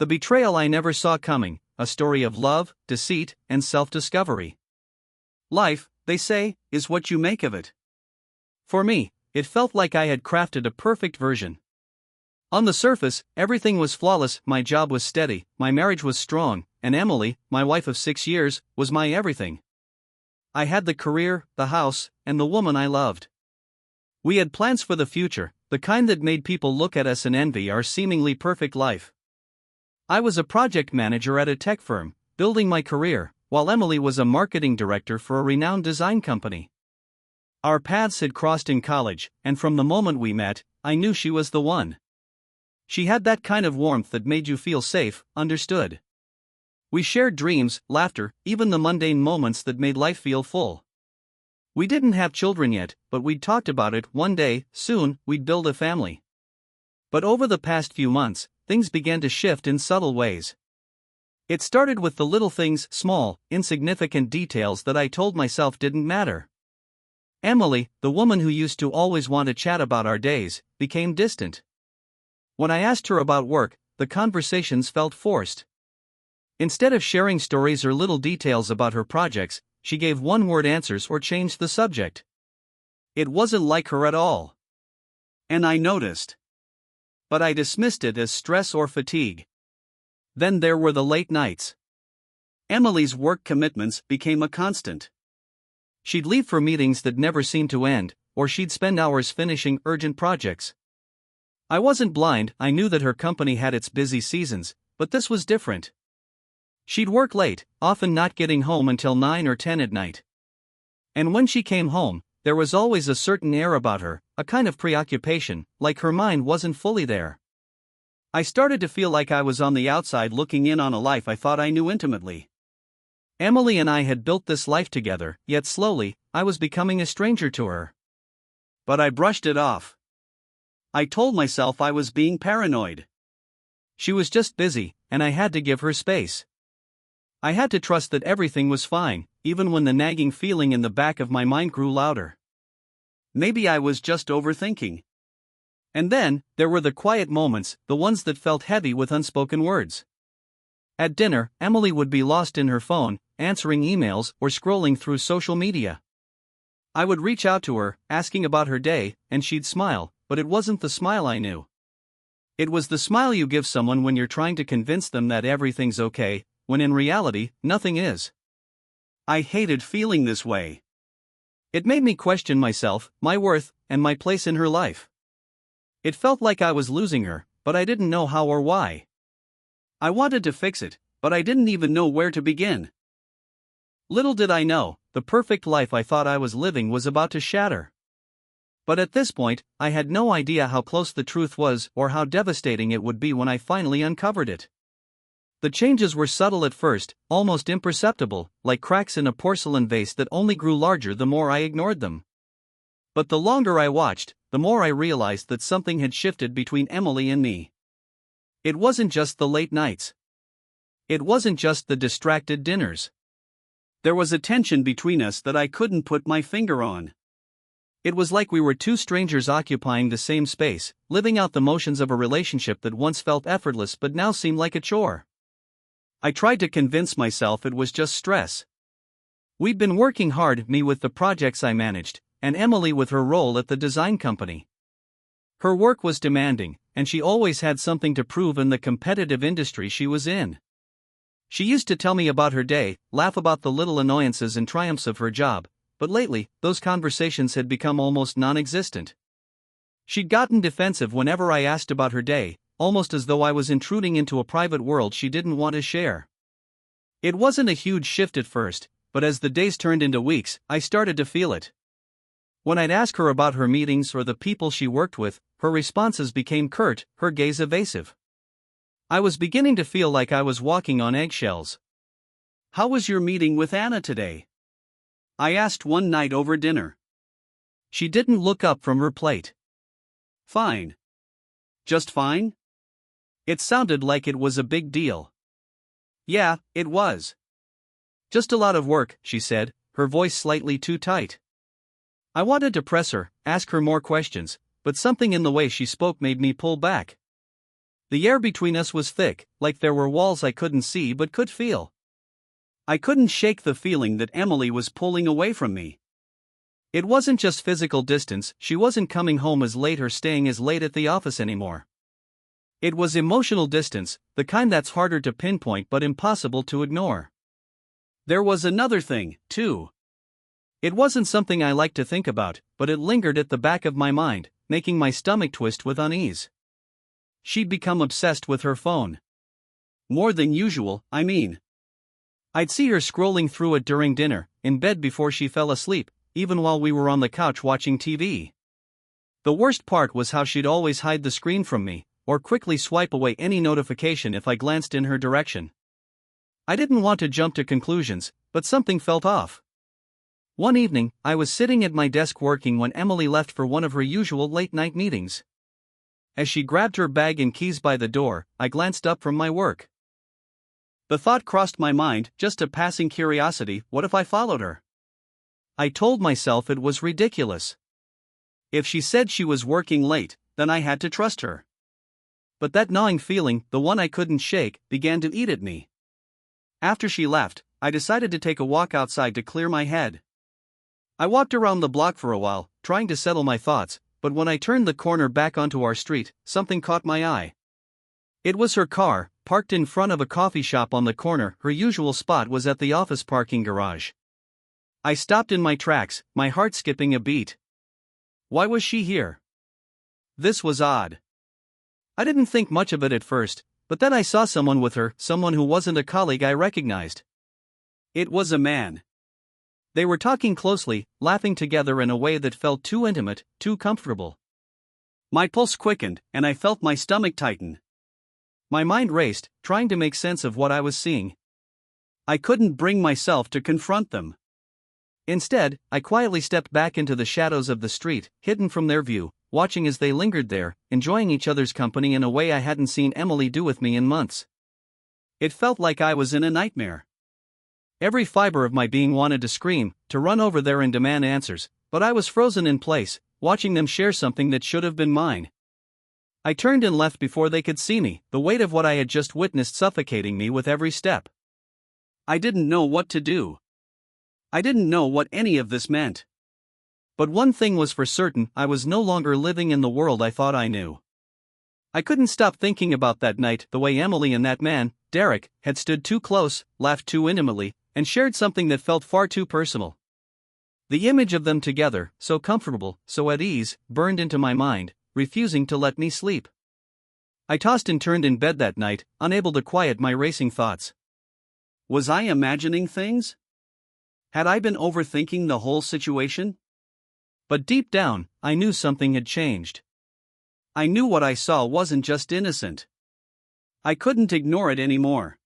The betrayal I never saw coming, a story of love, deceit, and self-discovery. Life, they say, is what you make of it. For me, it felt like I had crafted a perfect version. On the surface, everything was flawless, my job was steady, my marriage was strong, and Emily, my wife of 6 years, was my everything. I had the career, the house, and the woman I loved. We had plans for the future, the kind that made people look at us and envy our seemingly perfect life. I was a project manager at a tech firm, building my career, while Emily was a marketing director for a renowned design company. Our paths had crossed in college, and from the moment we met, I knew she was the one. She had that kind of warmth that made you feel safe, understood. We shared dreams, laughter, even the mundane moments that made life feel full. We didn't have children yet, but we'd talked about it. One day, soon, we'd build a family. But over the past few months, things began to shift in subtle ways. It started with the little things, small, insignificant details that I told myself didn't matter. Emily, the woman who used to always want to chat about our days, became distant. When I asked her about work, the conversations felt forced. Instead of sharing stories or little details about her projects, she gave one-word answers or changed the subject. It wasn't like her at all. And I noticed. But I dismissed it as stress or fatigue. Then there were the late nights. Emily's work commitments became a constant. She'd leave for meetings that never seemed to end, or she'd spend hours finishing urgent projects. I wasn't blind, I knew that her company had its busy seasons, but this was different. She'd work late, often not getting home until 9 or 10 at night. And when she came home, there was always a certain air about her, a kind of preoccupation, like her mind wasn't fully there. I started to feel like I was on the outside looking in on a life I thought I knew intimately. Emily and I had built this life together, yet slowly, I was becoming a stranger to her. But I brushed it off. I told myself I was being paranoid. She was just busy, and I had to give her space. I had to trust that everything was fine, even when the nagging feeling in the back of my mind grew louder. Maybe I was just overthinking. And then, there were the quiet moments, the ones that felt heavy with unspoken words. At dinner, Emily would be lost in her phone, answering emails or scrolling through social media. I would reach out to her, asking about her day, and she'd smile, but it wasn't the smile I knew. It was the smile you give someone when you're trying to convince them that everything's okay, when in reality, nothing is. I hated feeling this way. It made me question myself, my worth, and my place in her life. It felt like I was losing her, but I didn't know how or why. I wanted to fix it, but I didn't even know where to begin. Little did I know, the perfect life I thought I was living was about to shatter. But at this point, I had no idea how close the truth was or how devastating it would be when I finally uncovered it. The changes were subtle at first, almost imperceptible, like cracks in a porcelain vase that only grew larger the more I ignored them. But the longer I watched, the more I realized that something had shifted between Emily and me. It wasn't just the late nights. It wasn't just the distracted dinners. There was a tension between us that I couldn't put my finger on. It was like we were two strangers occupying the same space, living out the motions of a relationship that once felt effortless but now seemed like a chore. I tried to convince myself it was just stress. We'd been working hard, me with the projects I managed, and Emily with her role at the design company. Her work was demanding, and she always had something to prove in the competitive industry she was in. She used to tell me about her day, laugh about the little annoyances and triumphs of her job, but lately, those conversations had become almost non-existent. She'd gotten defensive whenever I asked about her day, almost as though I was intruding into a private world she didn't want to share. It wasn't a huge shift at first, but as the days turned into weeks, I started to feel it. When I'd ask her about her meetings or the people she worked with, her responses became curt, her gaze evasive. I was beginning to feel like I was walking on eggshells. "How was your meeting with Anna today?" I asked one night over dinner. She didn't look up from her plate. "Fine." "Just fine?" It sounded like it was a big deal. "Yeah, it was. Just a lot of work," she said, her voice slightly too tight. I wanted to press her, ask her more questions, but something in the way she spoke made me pull back. The air between us was thick, like there were walls I couldn't see but could feel. I couldn't shake the feeling that Emily was pulling away from me. It wasn't just physical distance, she wasn't coming home as late or staying as late at the office anymore. It was emotional distance, the kind that's harder to pinpoint but impossible to ignore. There was another thing, too. It wasn't something I liked to think about, but it lingered at the back of my mind, making my stomach twist with unease. She'd become obsessed with her phone. More than usual, I mean. I'd see her scrolling through it during dinner, in bed before she fell asleep, even while we were on the couch watching TV. The worst part was how she'd always hide the screen from me, or quickly swipe away any notification if I glanced in her direction. I didn't want to jump to conclusions, but something felt off. One evening, I was sitting at my desk working when Emily left for one of her usual late-night meetings. As she grabbed her bag and keys by the door, I glanced up from my work. The thought crossed my mind, just a passing curiosity, what if I followed her? I told myself it was ridiculous. If she said she was working late, then I had to trust her. But that gnawing feeling, the one I couldn't shake, began to eat at me. After she left, I decided to take a walk outside to clear my head. I walked around the block for a while, trying to settle my thoughts, but when I turned the corner back onto our street, something caught my eye. It was her car, parked in front of a coffee shop on the corner. Her usual spot was at the office parking garage. I stopped in my tracks, my heart skipping a beat. Why was she here? This was odd. I didn't think much of it at first, but then I saw someone with her, someone who wasn't a colleague I recognized. It was a man. They were talking closely, laughing together in a way that felt too intimate, too comfortable. My pulse quickened, and I felt my stomach tighten. My mind raced, trying to make sense of what I was seeing. I couldn't bring myself to confront them. Instead, I quietly stepped back into the shadows of the street, hidden from their view, watching as they lingered there, enjoying each other's company in a way I hadn't seen Emily do with me in months. It felt like I was in a nightmare. Every fiber of my being wanted to scream, to run over there and demand answers, but I was frozen in place, watching them share something that should have been mine. I turned and left before they could see me, the weight of what I had just witnessed suffocating me with every step. I didn't know what to do. I didn't know what any of this meant. But one thing was for certain, I was no longer living in the world I thought I knew. I couldn't stop thinking about that night, the way Emily and that man, Derek, had stood too close, laughed too intimately, and shared something that felt far too personal. The image of them together, so comfortable, so at ease, burned into my mind, refusing to let me sleep. I tossed and turned in bed that night, unable to quiet my racing thoughts. Was I imagining things? Had I been overthinking the whole situation? But deep down, I knew something had changed. I knew what I saw wasn't just innocent. I couldn't ignore it anymore.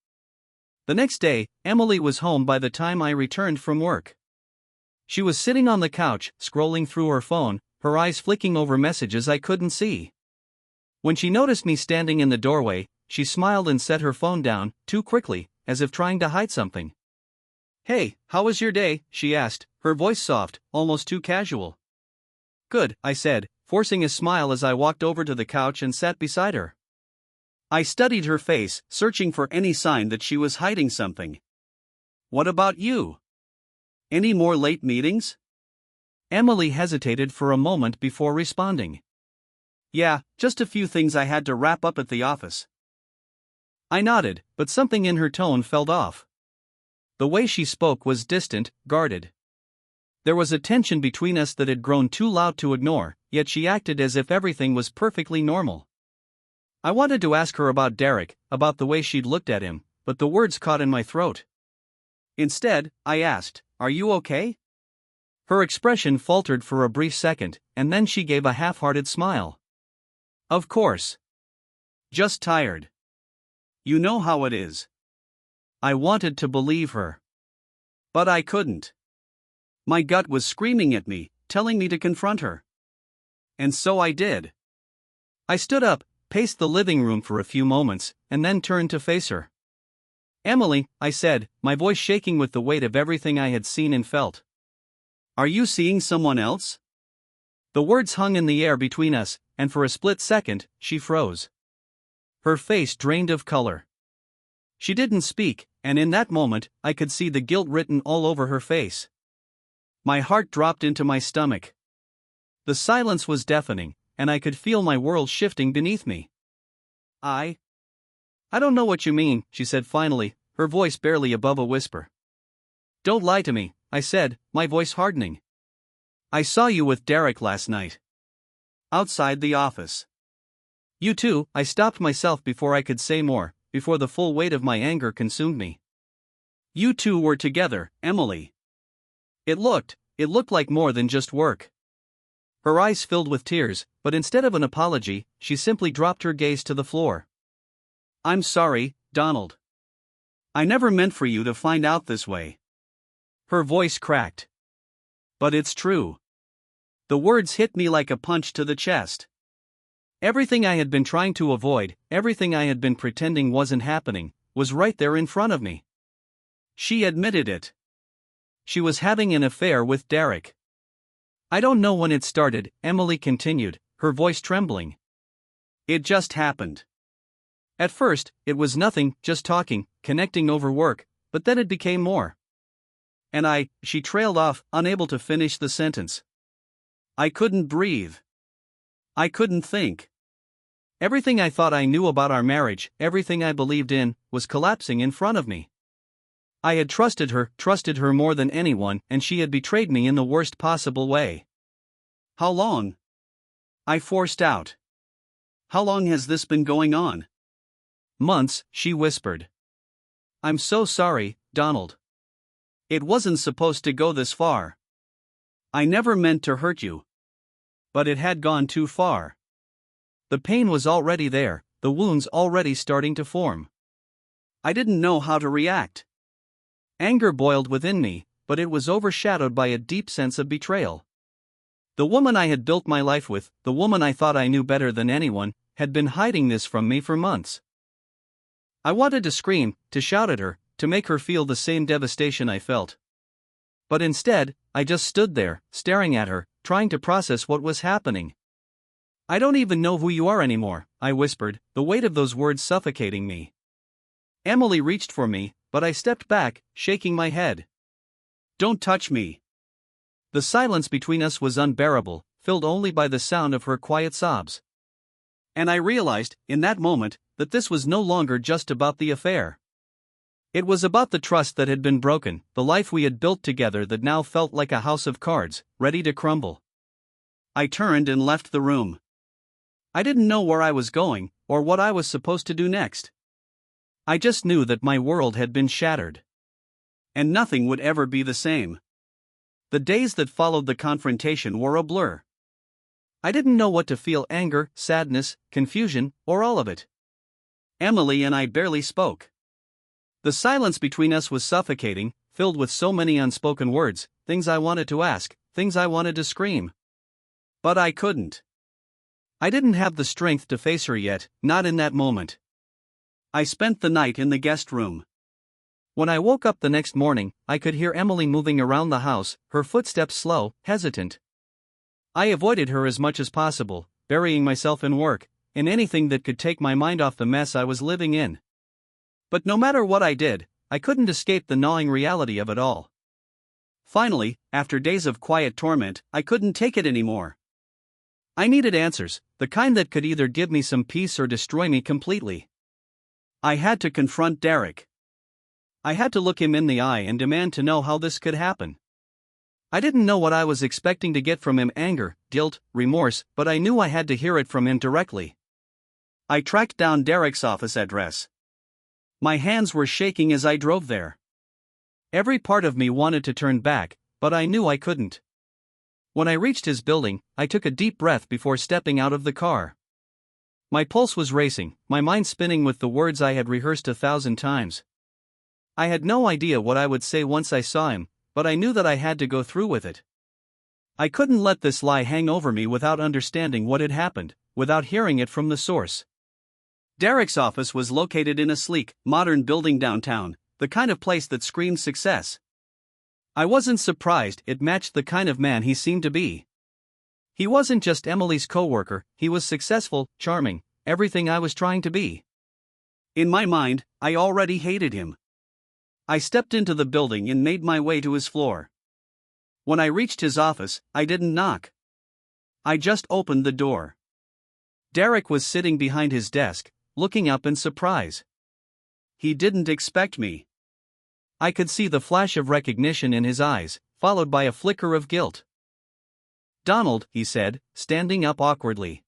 The next day, Emily was home by the time I returned from work. She was sitting on the couch, scrolling through her phone, her eyes flicking over messages I couldn't see. When she noticed me standing in the doorway, she smiled and set her phone down, too quickly, as if trying to hide something. "Hey, how was your day?" she asked, her voice soft, almost too casual. "Good," I said, forcing a smile as I walked over to the couch and sat beside her. I studied her face, searching for any sign that she was hiding something. "What about you? Any more late meetings?" Emily hesitated for a moment before responding. "Yeah, just a few things I had to wrap up at the office." I nodded, but something in her tone felt off. The way she spoke was distant, guarded. There was a tension between us that had grown too loud to ignore, yet she acted as if everything was perfectly normal. I wanted to ask her about Derek, about the way she'd looked at him, but the words caught in my throat. Instead, I asked, "Are you okay?" Her expression faltered for a brief second, and then she gave a half-hearted smile. "Of course. Just tired. You know how it is." I wanted to believe her. But I couldn't. My gut was screaming at me, telling me to confront her. And so I did. I stood up, paced the living room for a few moments, and then turned to face her. "Emily," I said, my voice shaking with the weight of everything I had seen and felt. "Are you seeing someone else?" The words hung in the air between us, and for a split second, she froze. Her face drained of color. She didn't speak, and in that moment, I could see the guilt written all over her face. My heart dropped into my stomach. The silence was deafening, and I could feel my world shifting beneath me. I don't know what you mean, she said finally, her voice barely above a whisper. Don't lie to me, I said, my voice hardening. I saw you with Derek last night. Outside the office. You too, I stopped myself before I could say more, before the full weight of my anger consumed me. You two were together, Emily. It looked like more than just work. Her eyes filled with tears, but instead of an apology, she simply dropped her gaze to the floor. I'm sorry, Donald. I never meant for you to find out this way. Her voice cracked. But it's true. The words hit me like a punch to the chest. Everything I had been trying to avoid, everything I had been pretending wasn't happening, was right there in front of me. She admitted it. She was having an affair with Derek. I don't know when it started, Emily continued, her voice trembling. It just happened. At first, it was nothing, just talking, connecting over work, but then it became more. And she trailed off, unable to finish the sentence. I couldn't breathe. I couldn't think. Everything I thought I knew about our marriage, everything I believed in, was collapsing in front of me. I had trusted her more than anyone, and she had betrayed me in the worst possible way. How long? I forced out. How long has this been going on? Months, she whispered. I'm so sorry, Donald. It wasn't supposed to go this far. I never meant to hurt you. But it had gone too far. The pain was already there, the wounds already starting to form. I didn't know how to react. Anger boiled within me, but it was overshadowed by a deep sense of betrayal. The woman I had built my life with, the woman I thought I knew better than anyone, had been hiding this from me for months. I wanted to scream, to shout at her, to make her feel the same devastation I felt. But instead, I just stood there, staring at her, trying to process what was happening. I don't even know who you are anymore, I whispered, the weight of those words suffocating me. Emily reached for me, but I stepped back, shaking my head. Don't touch me. The silence between us was unbearable, filled only by the sound of her quiet sobs. And I realized, in that moment, that this was no longer just about the affair. It was about the trust that had been broken, the life we had built together that now felt like a house of cards, ready to crumble. I turned and left the room. I didn't know where I was going, or what I was supposed to do next. I just knew that my world had been shattered. And nothing would ever be the same. The days that followed the confrontation were a blur. I didn't know what to feel: anger, sadness, confusion, or all of it. Emily and I barely spoke. The silence between us was suffocating, filled with so many unspoken words, things I wanted to ask, things I wanted to scream. But I couldn't. I didn't have the strength to face her yet, not in that moment. I spent the night in the guest room. When I woke up the next morning, I could hear Emily moving around the house, her footsteps slow, hesitant. I avoided her as much as possible, burying myself in work, in anything that could take my mind off the mess I was living in. But no matter what I did, I couldn't escape the gnawing reality of it all. Finally, after days of quiet torment, I couldn't take it anymore. I needed answers, the kind that could either give me some peace or destroy me completely. I had to confront Derek. I had to look him in the eye and demand to know how this could happen. I didn't know what I was expecting to get from him: anger, guilt, remorse, but I knew I had to hear it from him directly. I tracked down Derek's office address. My hands were shaking as I drove there. Every part of me wanted to turn back, but I knew I couldn't. When I reached his building, I took a deep breath before stepping out of the car. My pulse was racing, my mind spinning with the words I had rehearsed 1,000 times. I had no idea what I would say once I saw him, but I knew that I had to go through with it. I couldn't let this lie hang over me without understanding what had happened, without hearing it from the source. Derek's office was located in a sleek, modern building downtown, the kind of place that screamed success. I wasn't surprised; it matched the kind of man he seemed to be. He wasn't just Emily's coworker, he was successful, charming, everything I was trying to be. In my mind, I already hated him. I stepped into the building and made my way to his floor. When I reached his office, I didn't knock. I just opened the door. Derek was sitting behind his desk, looking up in surprise. He didn't expect me. I could see the flash of recognition in his eyes, followed by a flicker of guilt. "Donald," he said, standing up awkwardly.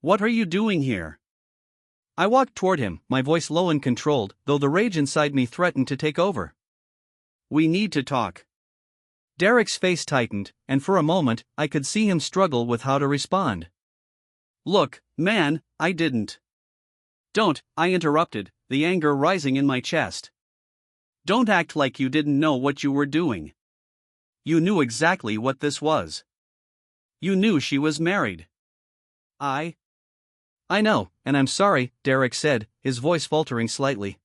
"What are you doing here?" I walked toward him, my voice low and controlled, though the rage inside me threatened to take over. "We need to talk." Derek's face tightened, and for a moment, I could see him struggle with how to respond. "Look, man, I didn't." "Don't," I interrupted, the anger rising in my chest. "Don't act like you didn't know what you were doing. You knew exactly what this was. You knew she was married." I know, and I'm sorry," Derek said, his voice faltering slightly.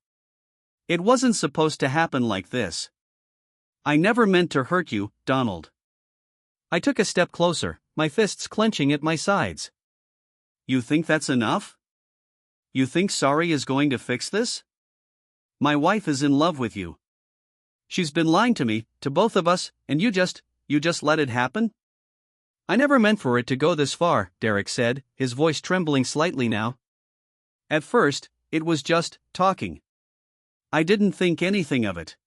"It wasn't supposed to happen like this. I never meant to hurt you, Donald." I took a step closer, my fists clenching at my sides. "You think that's enough? You think sorry is going to fix this? My wife is in love with you. She's been lying to me, to both of us, and you just let it happen?" "I never meant for it to go this far," Derek said, his voice trembling slightly now. "At first, it was just talking. I didn't think anything of it.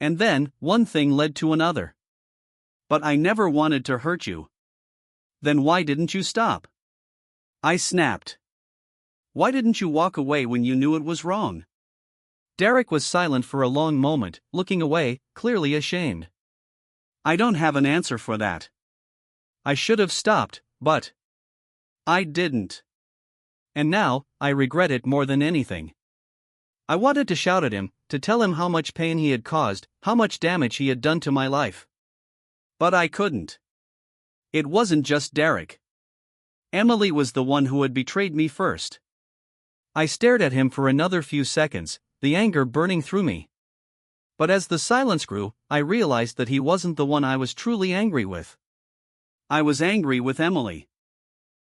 And then, one thing led to another. But I never wanted to hurt you. Then why didn't you stop?" I snapped. "Why didn't you walk away when you knew it was wrong?" Derek was silent for a long moment, looking away, clearly ashamed. "I don't have an answer for that. I should have stopped, but I didn't. And now, I regret it more than anything." I wanted to shout at him, to tell him how much pain he had caused, how much damage he had done to my life. But I couldn't. It wasn't just Derek. Emily was the one who had betrayed me first. I stared at him for another few seconds, the anger burning through me. But as the silence grew, I realized that he wasn't the one I was truly angry with. I was angry with Emily.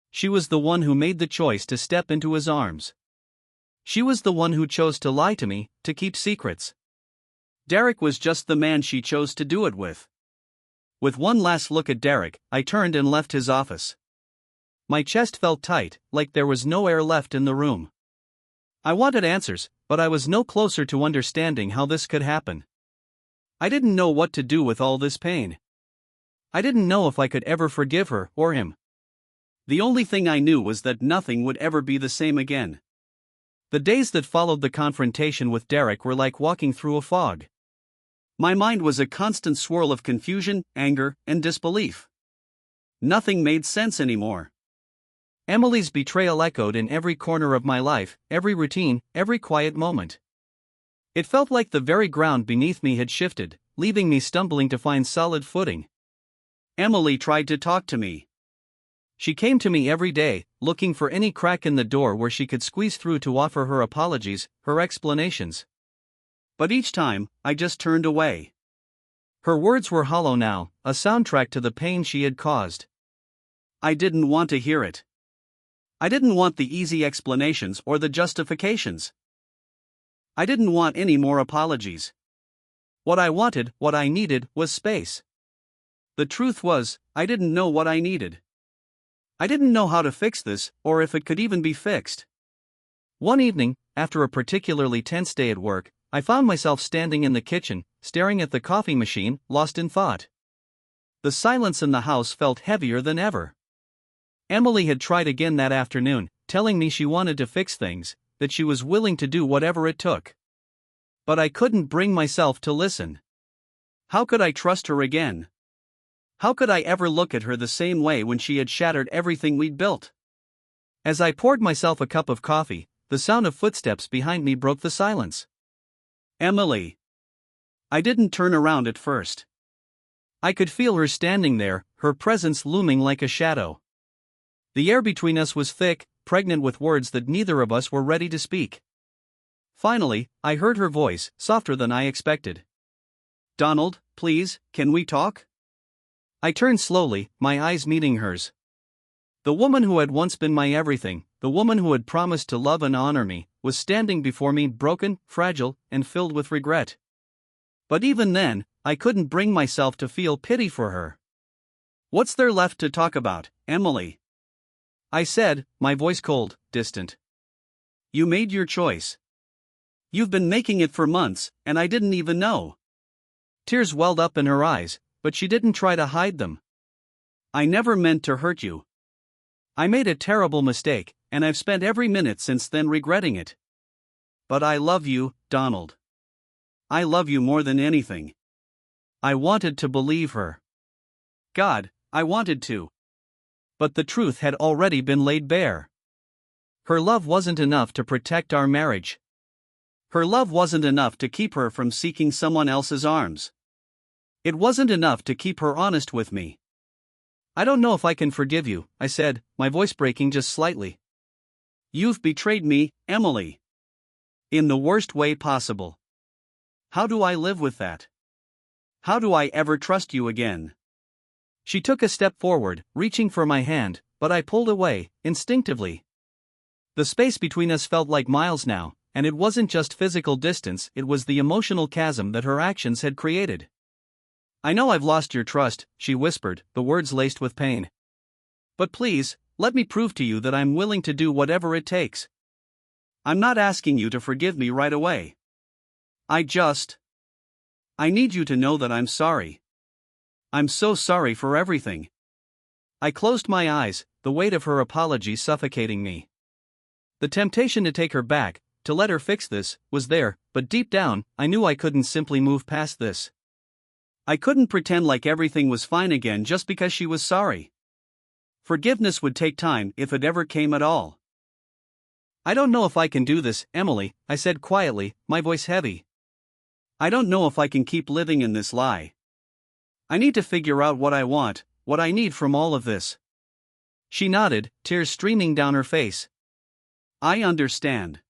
She was the one who made the choice to step into his arms. She was the one who chose to lie to me, to keep secrets. Derek was just the man she chose to do it with. With one last look at Derek, I turned and left his office. My chest felt tight, like there was no air left in the room. I wanted answers, but I was no closer to understanding how this could happen. I didn't know what to do with all this pain. I didn't know if I could ever forgive her or him. The only thing I knew was that nothing would ever be the same again. The days that followed the confrontation with Derek were like walking through a fog. My mind was a constant swirl of confusion, anger, and disbelief. Nothing made sense anymore. Emily's betrayal echoed in every corner of my life, every routine, every quiet moment. It felt like the very ground beneath me had shifted, leaving me stumbling to find solid footing. Emily tried to talk to me. She came to me every day, looking for any crack in the door where she could squeeze through to offer her apologies, her explanations. But each time, I just turned away. Her words were hollow now, a soundtrack to the pain she had caused. I didn't want to hear it. I didn't want the easy explanations or the justifications. I didn't want any more apologies. What I wanted, what I needed, was space. The truth was, I didn't know what I needed. I didn't know how to fix this, or if it could even be fixed. One evening, after a particularly tense day at work, I found myself standing in the kitchen, staring at the coffee machine, lost in thought. The silence in the house felt heavier than ever. Emily had tried again that afternoon, telling me she wanted to fix things, that she was willing to do whatever it took. But I couldn't bring myself to listen. How could I trust her again? How could I ever look at her the same way when she had shattered everything we'd built? As I poured myself a cup of coffee, the sound of footsteps behind me broke the silence. Emily. I didn't turn around at first. I could feel her standing there, her presence looming like a shadow. The air between us was thick, pregnant with words that neither of us were ready to speak. Finally, I heard her voice, softer than I expected. "Donald, please, can we talk?" I turned slowly, my eyes meeting hers. The woman who had once been my everything, the woman who had promised to love and honor me, was standing before me, broken, fragile, and filled with regret. But even then, I couldn't bring myself to feel pity for her. "What's there left to talk about, Emily?" I said, my voice cold, distant. "You made your choice. You've been making it for months, and I didn't even know." Tears welled up in her eyes, but she didn't try to hide them. "I never meant to hurt you. I made a terrible mistake, and I've spent every minute since then regretting it. But I love you, Donald. I love you more than anything." I wanted to believe her. God, I wanted to. But the truth had already been laid bare. Her love wasn't enough to protect our marriage. Her love wasn't enough to keep her from seeking someone else's arms. It wasn't enough to keep her honest with me. "I don't know if I can forgive you," I said, my voice breaking just slightly. "You've betrayed me, Emily. In the worst way possible. How do I live with that? How do I ever trust you again?" She took a step forward, reaching for my hand, but I pulled away, instinctively. The space between us felt like miles now, and it wasn't just physical distance, it was the emotional chasm that her actions had created. "I know I've lost your trust," she whispered, the words laced with pain. "But please, let me prove to you that I'm willing to do whatever it takes. I'm not asking you to forgive me right away. I need you to know that I'm sorry. I'm so sorry for everything." I closed my eyes, the weight of her apology suffocating me. The temptation to take her back, to let her fix this, was there, but deep down, I knew I couldn't simply move past this. I couldn't pretend like everything was fine again just because she was sorry. Forgiveness would take time if it ever came at all. "I don't know if I can do this, Emily," I said quietly, my voice heavy. "I don't know if I can keep living in this lie. I need to figure out what I want, what I need from all of this." She nodded, tears streaming down her face. "I understand.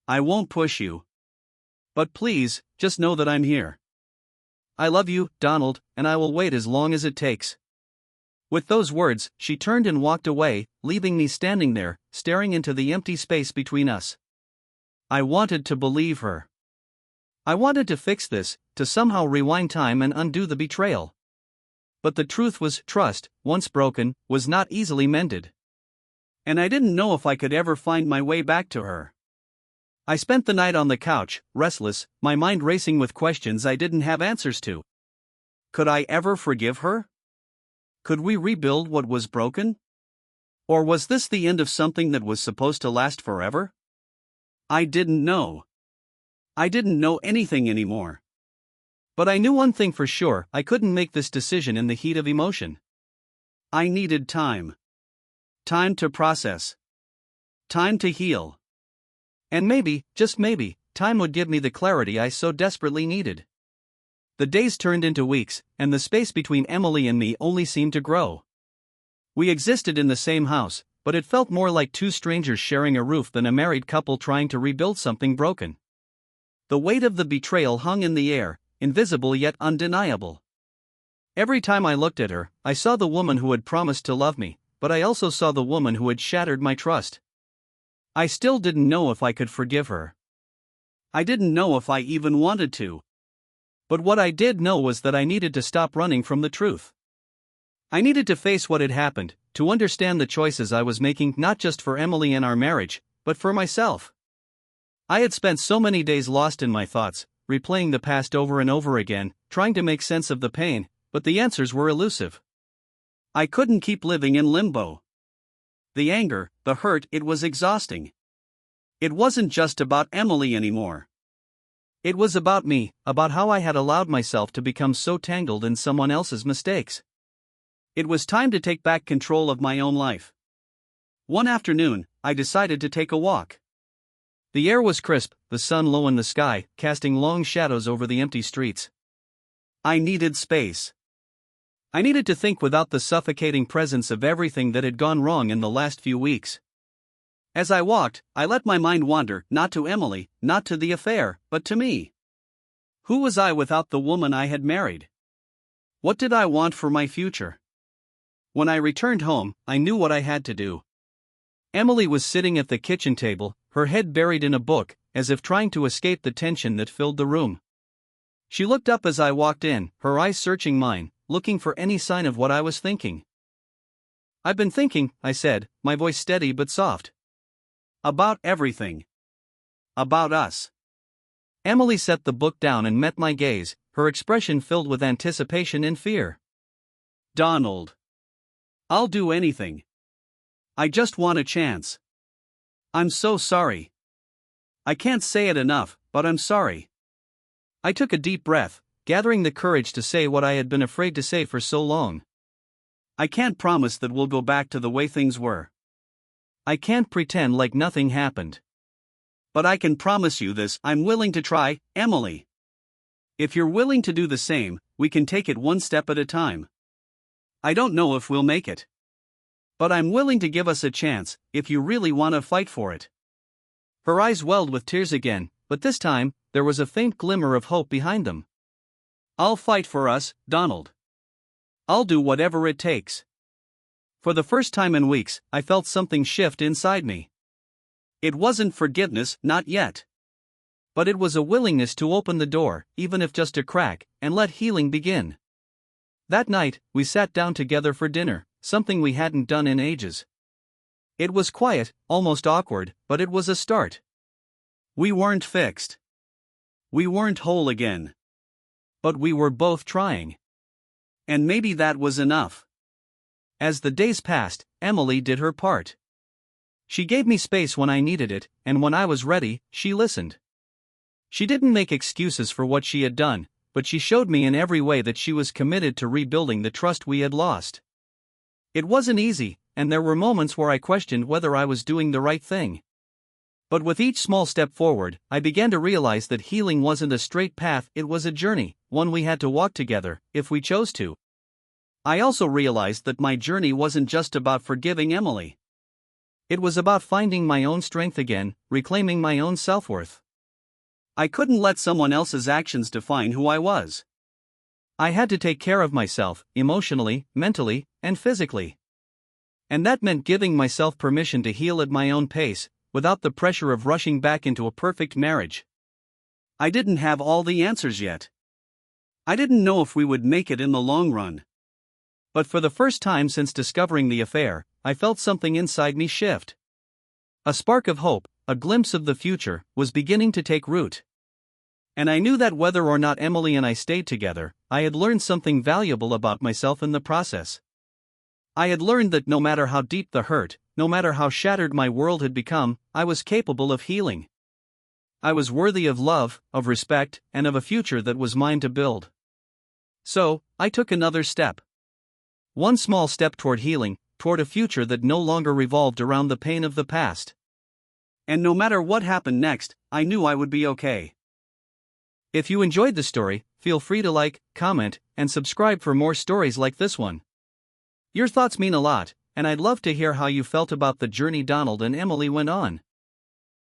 I won't push you. But please, just know that I'm here. I love you, Donald, and I will wait as long as it takes." With those words, she turned and walked away, leaving me standing there, staring into the empty space between us. I wanted to believe her. I wanted to fix this, to somehow rewind time and undo the betrayal. But the truth was, trust, once broken, was not easily mended. And I didn't know if I could ever find my way back to her. I spent the night on the couch, restless, my mind racing with questions I didn't have answers to. Could I ever forgive her? Could we rebuild what was broken? Or was this the end of something that was supposed to last forever? I didn't know. I didn't know anything anymore. But I knew one thing for sure, I couldn't make this decision in the heat of emotion. I needed time. Time to process. Time to heal. And maybe, just maybe, time would give me the clarity I so desperately needed. The days turned into weeks, and the space between Emily and me only seemed to grow. We existed in the same house, but it felt more like two strangers sharing a roof than a married couple trying to rebuild something broken. The weight of the betrayal hung in the air, invisible yet undeniable. Every time I looked at her, I saw the woman who had promised to love me, but I also saw the woman who had shattered my trust. I still didn't know if I could forgive her. I didn't know if I even wanted to. But what I did know was that I needed to stop running from the truth. I needed to face what had happened, to understand the choices I was making not just for Emily and our marriage, but for myself. I had spent so many days lost in my thoughts, replaying the past over and over again, trying to make sense of the pain, but the answers were elusive. I couldn't keep living in limbo. The anger, the hurt, it was exhausting. It wasn't just about Emily anymore. It was about me, about how I had allowed myself to become so tangled in someone else's mistakes. It was time to take back control of my own life. One afternoon, I decided to take a walk. The air was crisp, the sun low in the sky, casting long shadows over the empty streets. I needed space. I needed to think without the suffocating presence of everything that had gone wrong in the last few weeks. As I walked, I let my mind wander, not to Emily, not to the affair, but to me. Who was I without the woman I had married? What did I want for my future? When I returned home, I knew what I had to do. Emily was sitting at the kitchen table, her head buried in a book, as if trying to escape the tension that filled the room. She looked up as I walked in, her eyes searching mine, looking for any sign of what I was thinking. "I've been thinking," I said, my voice steady but soft. "About everything. About us." Emily set the book down and met my gaze, her expression filled with anticipation and fear. "Donald. I'll do anything. I just want a chance. I'm so sorry. I can't say it enough, but I'm sorry." I took a deep breath, gathering the courage to say what I had been afraid to say for so long. "I can't promise that we'll go back to the way things were. I can't pretend like nothing happened. But I can promise you this: I'm willing to try, Emily. If you're willing to do the same, we can take it one step at a time. I don't know if we'll make it. But I'm willing to give us a chance, if you really want to fight for it." Her eyes welled with tears again, but this time, there was a faint glimmer of hope behind them. "I'll fight for us, Donald. I'll do whatever it takes." For the first time in weeks, I felt something shift inside me. It wasn't forgiveness, not yet. But it was a willingness to open the door, even if just a crack, and let healing begin. That night, we sat down together for dinner, something we hadn't done in ages. It was quiet, almost awkward, but it was a start. We weren't fixed. We weren't whole again. But we were both trying. And maybe that was enough. As the days passed, Emily did her part. She gave me space when I needed it, and when I was ready, she listened. She didn't make excuses for what she had done, but she showed me in every way that she was committed to rebuilding the trust we had lost. It wasn't easy, and there were moments where I questioned whether I was doing the right thing. But with each small step forward, I began to realize that healing wasn't a straight path, it was a journey, one we had to walk together, if we chose to. I also realized that my journey wasn't just about forgiving Emily. It was about finding my own strength again, reclaiming my own self-worth. I couldn't let someone else's actions define who I was. I had to take care of myself, emotionally, mentally, and physically. And that meant giving myself permission to heal at my own pace, without the pressure of rushing back into a perfect marriage. I didn't have all the answers yet. I didn't know if we would make it in the long run. But for the first time since discovering the affair, I felt something inside me shift. A spark of hope, a glimpse of the future, was beginning to take root. And I knew that whether or not Emily and I stayed together, I had learned something valuable about myself in the process. I had learned that no matter how deep the hurt, no matter how shattered my world had become, I was capable of healing. I was worthy of love, of respect, and of a future that was mine to build. So, I took another step. One small step toward healing, toward a future that no longer revolved around the pain of the past. And no matter what happened next, I knew I would be okay. If you enjoyed the story, feel free to like, comment, and subscribe for more stories like this one. Your thoughts mean a lot, and I'd love to hear how you felt about the journey Donald and Emily went on.